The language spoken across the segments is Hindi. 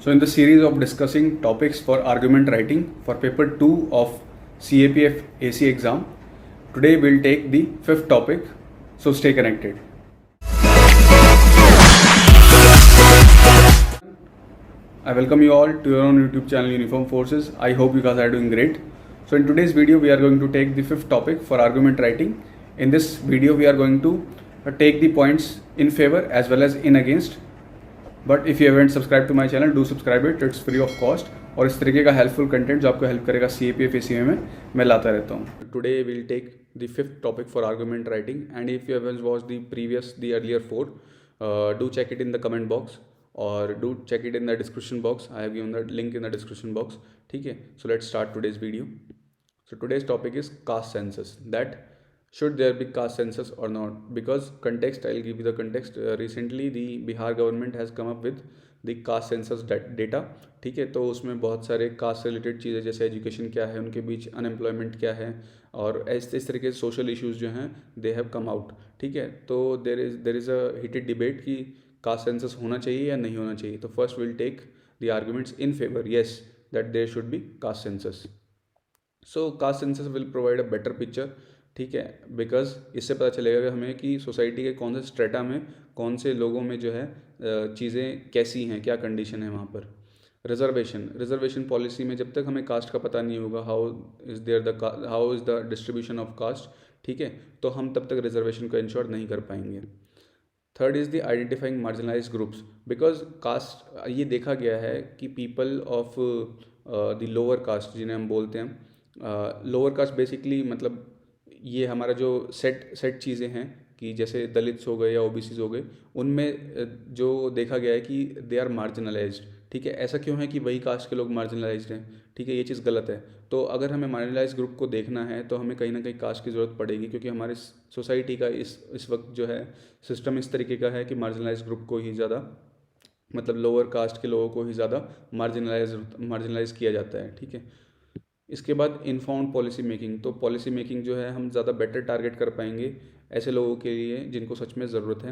So in the series of discussing topics for argument writing for paper 2 of CAPF AC exam, today we'll take the fifth topic, so stay connected. I welcome you all to your own YouTube channel Uniform Forces. I hope you guys are doing great. So in today's video we are going to take the fifth topic for argument writing. In this video we are going to take the points in favor as well as in against. But if you haven't subscribe to my channel do subscribe it's free of cost. और इस तरीके का हेल्पफुल कंटेंट जो आपको हेल्प करेगा CAPF ACA में मैं लाता रहता हूँ. Today will take the fifth topic for argument writing and if you haven't watch the earlier 4 do check it in the comment box और do check it in the description box. I have given the link in the description box. ठीक है, so let's start today's video. So today's topic is caste census. That should there be caste census or not? Because context, I'll give you the context. Recently the Bihar government has come up with the caste census data. ठीक है, तो उसमें बहुत सारे कास्ट से रिलेटेड चीज़ें जैसे एजुकेशन क्या है उनके बीच, अनएम्प्लॉयमेंट क्या है और इस तरीके से सोशल इश्यूज जो हैं दे हैव कम आउट. ठीक है, तो there is a heated debate कि कास्ट सेंसस होना चाहिए या नहीं होना चाहिए. तो first will take the arguments in favour yes that there should be caste census. So caste census will provide a better picture. ठीक है, बिकॉज इससे पता चलेगा कि हमें कि सोसाइटी के कौन से स्ट्रेटा में कौन से लोगों में जो है चीज़ें कैसी हैं, क्या कंडीशन है वहाँ पर. रिजर्वेशन पॉलिसी में जब तक हमें कास्ट का पता नहीं होगा how is the distribution of caste, ठीक है, तो हम तब तक रिजर्वेशन को इंश्योर नहीं कर पाएंगे. Third is the identifying marginalised groups. Because caste ये देखा गया है कि people of the lower caste जिन्हें हम बोलते हैं, लोअर कास्ट बेसिकली मतलब ये हमारा जो सेट चीज़ें हैं कि जैसे दलित्स हो गए या OBCs हो गए, उनमें जो देखा गया है कि दे आर मार्जिनलाइज्ड. ठीक है, ऐसा क्यों है कि वही कास्ट के लोग मार्जिनलाइज्ड हैं? ठीक है, ये चीज़ गलत है. तो अगर हमें मार्जिनलाइज्ड ग्रुप को देखना है तो हमें कहीं ना कहीं कास्ट की ज़रूरत पड़ेगी, क्योंकि हमारे सोसाइटी का इस वक्त जो है सिस्टम इस तरीके का है कि मार्जिनलाइज्ड ग्रुप को ही ज़्यादा, मतलब लोअर कास्ट के लोगों को ही ज़्यादा मार्जिनलाइज किया जाता है. ठीक है, इसके बाद इन्फॉर्म्ड पॉलिसी मेकिंग. तो पॉलिसी मेकिंग जो है हम ज़्यादा बेटर टारगेट कर पाएंगे ऐसे लोगों के लिए जिनको सच में ज़रूरत है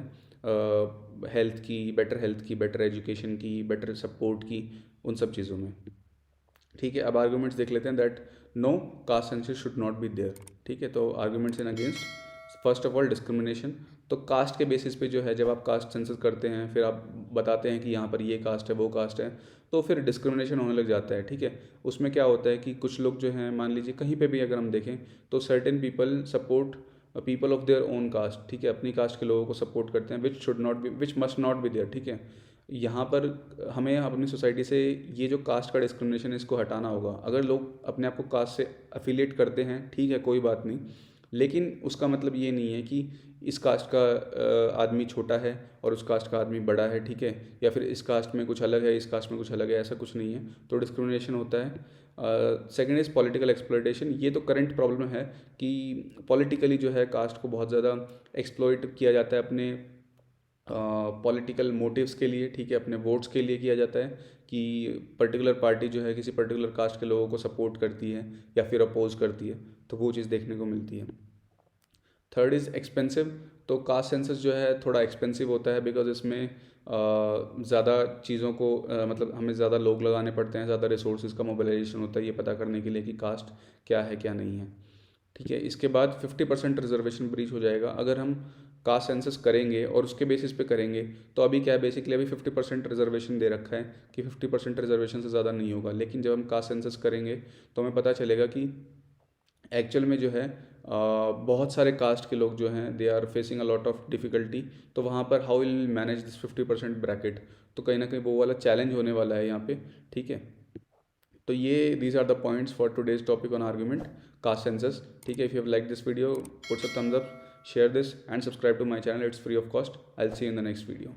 हेल्थ की, बेटर एजुकेशन की, बेटर सपोर्ट की, उन सब चीज़ों में. ठीक है, अब आर्गूमेंट्स देख लेते हैं. That no caste census should not be there. ठीक है, तो arguments in against. First of all discrimination. तो कास्ट के बेसिस पे जो है जब आप कास्ट सेंसस करते हैं फिर आप बताते हैं कि यहाँ पर ये कास्ट है वो कास्ट है, तो फिर डिस्क्रिमिनेशन होने लग जाता है. ठीक है, उसमें क्या होता है कि कुछ लोग जो हैं, मान लीजिए कहीं पे भी अगर हम देखें तो certain people support people of their own caste. ठीक है, अपनी कास्ट के लोगों को सपोर्ट करते हैं which must not be there. ठीक है, यहाँ पर हमें अपनी सोसाइटी से ये जो कास्ट का डिस्क्रिमिनेशन है इसको हटाना होगा. अगर लोग अपने आप को कास्ट से अफिलिएट करते हैं, ठीक है, कोई बात नहीं, लेकिन उसका मतलब ये नहीं है कि इस कास्ट का आदमी छोटा है और उस कास्ट का आदमी बड़ा है. ठीक है, या फिर इस कास्ट में कुछ अलग है, इस कास्ट में कुछ अलग है, ऐसा कुछ नहीं है. तो डिस्क्रिमिनेशन होता है. Second is political exploitation. ये तो करंट प्रॉब्लम है कि पॉलिटिकली जो है कास्ट को बहुत ज़्यादा एक्सप्लॉयट किया जाता है अपने पॉलिटिकल मोटिव्स के लिए. ठीक है, अपने वोट्स के लिए किया जाता है कि पर्टिकुलर पार्टी जो है किसी पर्टिकुलर कास्ट के लोगों को सपोर्ट करती है या फिर अपोज करती है, तो वो चीज़ देखने को मिलती है. Third is expensive. तो कास्ट सेंसस जो है थोड़ा एक्सपेंसिव होता है बिकॉज इसमें ज़्यादा चीज़ों को मतलब हमें ज़्यादा लोग लगाने पड़ते हैं, ज़्यादा रिसोर्सेज का मोबिलाइजेशन होता है ये पता करने के लिए कि कास्ट क्या है क्या नहीं है. ठीक है, इसके बाद 50% रिजर्वेशन ब्रीच हो जाएगा अगर हम कास्ट सेंसस करेंगे और उसके बेसिस पे करेंगे. तो अभी क्या है, बेसिकली अभी 50% रिजर्वेशन दे रखा है कि 50% रिजर्वेशन से ज़्यादा नहीं होगा, लेकिन जब हम कास्ट सेंसस करेंगे तो हमें पता चलेगा कि एक्चुअल में जो है बहुत सारे कास्ट के लोग जो हैं they are facing a lot of difficulty. तो वहाँ पर how will manage this 50% bracket, तो कहीं ना कहीं वो वाला चैलेंज होने वाला है यहाँ पे. ठीक है, तो ये these are the points for today's topic on argument caste census. ठीक है, if you have like this video put a thumbs up, share this and subscribe to my channel. It's free of cost. I will see you in the next video.